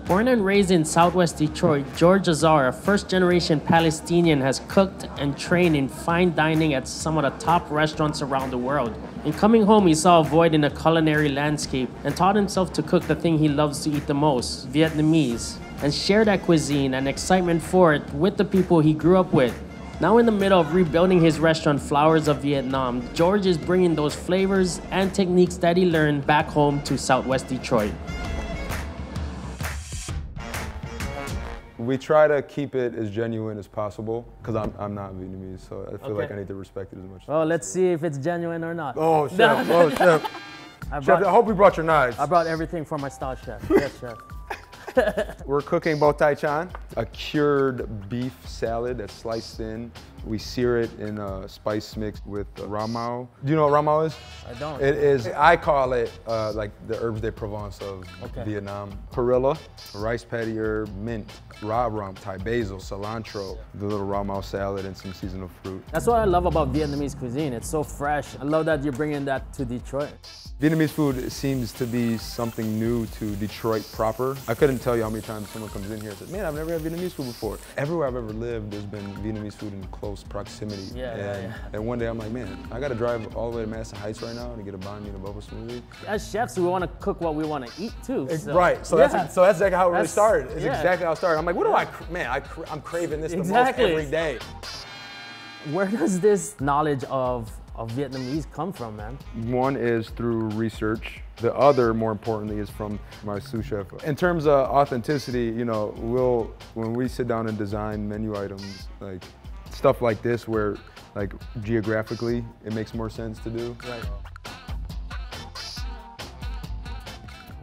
Born and raised in Southwest Detroit, George Azar, a first-generation Palestinian, has cooked and trained in fine dining at some of the top restaurants around the world. In coming home, he saw a void in the culinary landscape and taught himself to cook the thing he loves to eat the most, Vietnamese, and share that cuisine and excitement for it with the people he grew up with. Now in the middle of rebuilding his restaurant, Flowers of Vietnam, George is bringing those flavors and techniques that he learned back home to Southwest Detroit. We try to keep it as genuine as possible because I'm not Vietnamese, so I feel like I need to respect it as much. Well, let's see if it's genuine or not. Oh, chef! Oh, chef! Chef, I hope you brought your knives. I brought everything for my style chef. Yes, chef. We're cooking bo tai chan, a cured beef salad that's sliced thin. We sear it in a spice mix with ramao. Do you know what ramao is? I don't. It is, I call it like the herbs de Provence of Vietnam. Perilla, rice patty herb, mint, raw rum, Thai basil, cilantro, the little ramao salad, and some seasonal fruit. That's what I love about Vietnamese cuisine. It's so fresh. I love that you're bringing that to Detroit. Vietnamese food seems to be something new to Detroit proper. I couldn't tell you how many times someone comes in here and says, man, I've never had Vietnamese food before. Everywhere I've ever lived, there's been Vietnamese food in close proximity. And one day I'm like, man, I gotta drive all the way to Madison Heights right now to get a banh mi and a boba smoothie. As chefs, we want to cook what we want to eat too. So. Right, so that's exactly how it really started. It's exactly how it started. I'm like, what do I'm craving this the most every day. Where does this knowledge of Vietnamese come from, man? One is through research. The other, more importantly, is from my sous chef. In terms of authenticity, you know, when we sit down and design menu items, like stuff like this, where like geographically it makes more sense to do. Right.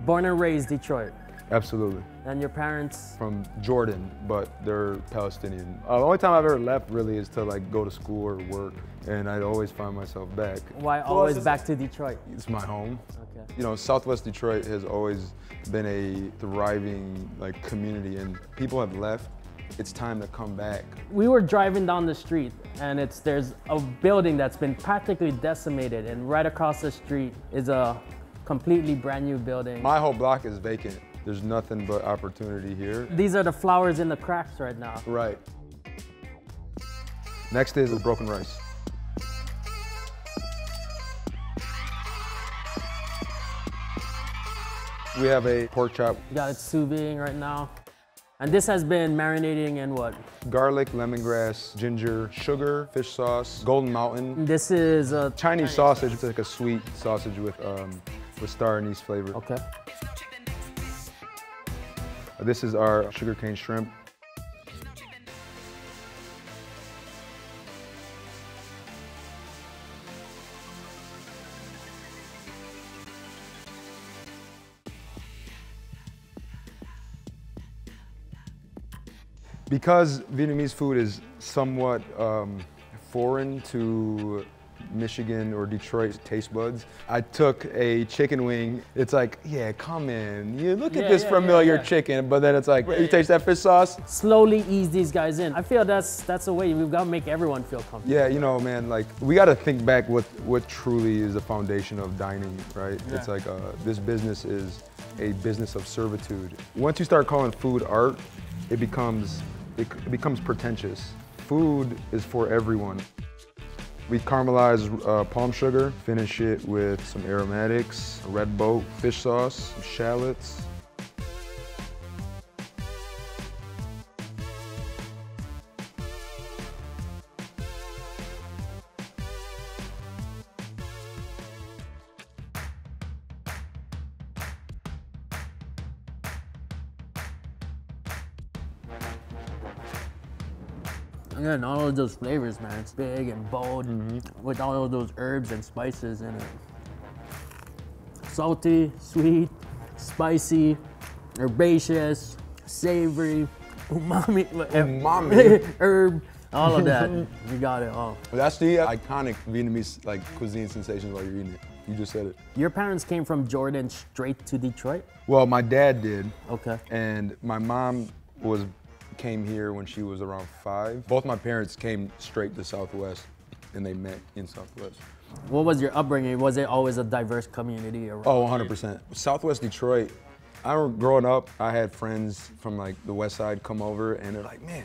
Born and raised Detroit. Absolutely. And your parents? From Jordan, but they're Palestinian. The only time I've ever left really is to like go to school or work, and I'd always find myself back. Why always back to Detroit? It's my home. Okay. You know, Southwest Detroit has always been a thriving like community, and people have left. It's time to come back. We were driving down the street, and there's a building that's been practically decimated, and right across the street is a completely brand new building. My whole block is vacant. There's nothing but opportunity here. These are the flowers in the cracks right now. Right. Next is the broken rice. We have a pork chop. You got it sous vide right now. And this has been marinating in what? Garlic, lemongrass, ginger, sugar, fish sauce, Golden Mountain. This is a Chinese sausage. It's like a sweet sausage with star anise flavor. Okay. This is our sugarcane shrimp. Because Vietnamese food is somewhat foreign to Michigan or Detroit taste buds, I took a chicken wing. It's like, yeah, come in. You look at this familiar chicken, but then it's like, you taste that fish sauce? Slowly ease these guys in. I feel that's the way. We've got to make everyone feel comfortable. Yeah, you know, man, like, we got to think back what truly is the foundation of dining, right? Yeah. It's like, this business is a business of servitude. Once you start calling food art, it becomes pretentious. Food is for everyone. We caramelize palm sugar, finish it with some aromatics, red boat, fish sauce, some shallots. Again, all of those flavors, man. It's big and bold with all of those herbs and spices in it. Salty, sweet, spicy, herbaceous, savory, umami, herb, all of that. You got it all. That's the iconic Vietnamese like cuisine sensation while you're eating it. You just said it. Your parents came from Jordan straight to Detroit? Well, my dad did. Okay. And my mom came here when she was around 5. Both my parents came straight to Southwest, and they met in Southwest. What was your upbringing? Was it always a diverse community around? Oh, 100%. Southwest Detroit, I remember growing up, I had friends from like the West Side come over and they're like, man,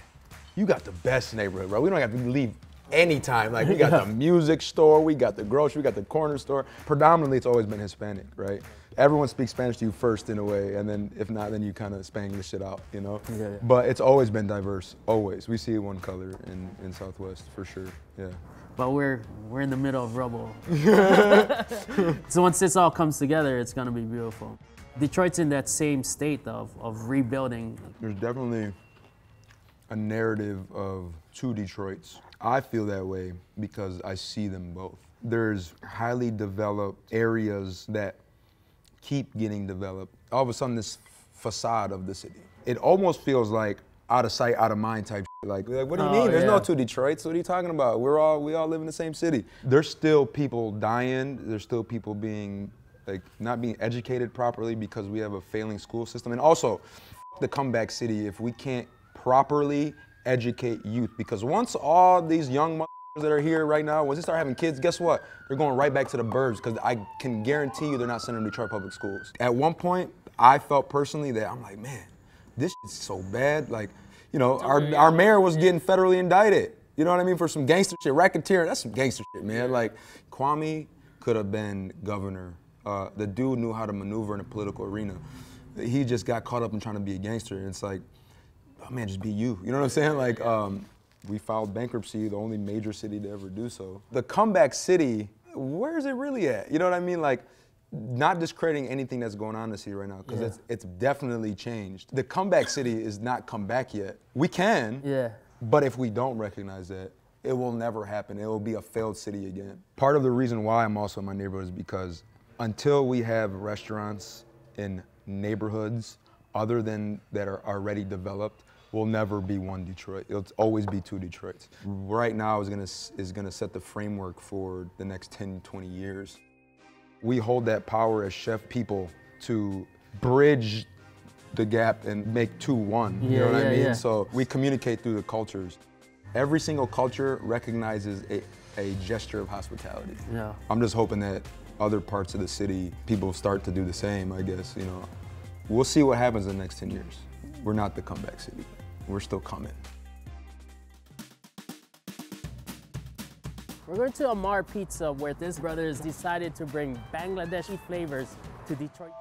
you got the best neighborhood, bro. We don't have to leave anytime. Like we got the music store, we got the grocery, we got the corner store. Predominantly, it's always been Hispanic, right? Everyone speaks Spanish to you first in a way, and then if not, then you kind of Spanglish the shit out, you know? Yeah. But it's always been diverse, always. We see one color in Southwest, for sure, yeah. But we're in the middle of rubble. So once this all comes together, it's gonna be beautiful. Detroit's in that same state of rebuilding. There's definitely a narrative of two Detroits. I feel that way because I see them both. There's highly developed areas that keep getting developed. All of a sudden, this facade of the city. It almost feels like out of sight, out of mind type shit. Like what do you mean? There's no two Detroits. What are you talking about? We all live in the same city. There's still people dying. There's still people being, like, not being educated properly because we have a failing school system. And also, the comeback city if we can't properly educate youth. Because once all these young motherfuckers that are here right now, once they start having kids, guess what? They're going right back to the burbs because I can guarantee you they're not sending them to Detroit public schools. At one point, I felt personally that I'm like, man, this is so bad. Like, you know, our mayor was getting federally indicted. You know what I mean? For some gangster shit, racketeering. That's some gangster shit, man. Like, Kwame could have been governor. The dude knew how to maneuver in a political arena. He just got caught up in trying to be a gangster. And it's like, oh man, just be you. You know what I'm saying? Like, we filed bankruptcy, the only major city to ever do so. The comeback city, where is it really at? You know what I mean? Like, not discrediting anything that's going on in the city right now, because it's definitely changed. The comeback city is not come back yet. We can, but if we don't recognize that, it will never happen. It will be a failed city again. Part of the reason why I'm also in my neighborhood is because until we have restaurants in neighborhoods other than that are already developed, we'll never be one Detroit. It'll always be two Detroits. Right now is gonna set the framework for the next 10, 20 years. We hold that power as chef people to bridge the gap and make two one. You know what I mean? Yeah. So we communicate through the cultures. Every single culture recognizes a gesture of hospitality. Yeah. I'm just hoping that other parts of the city, people start to do the same, I guess, you know. We'll see what happens in the next 10 years. We're not the comeback city. We're still coming. We're going to Amar Pizza, where this brothers decided to bring Bangladeshi flavors to Detroit.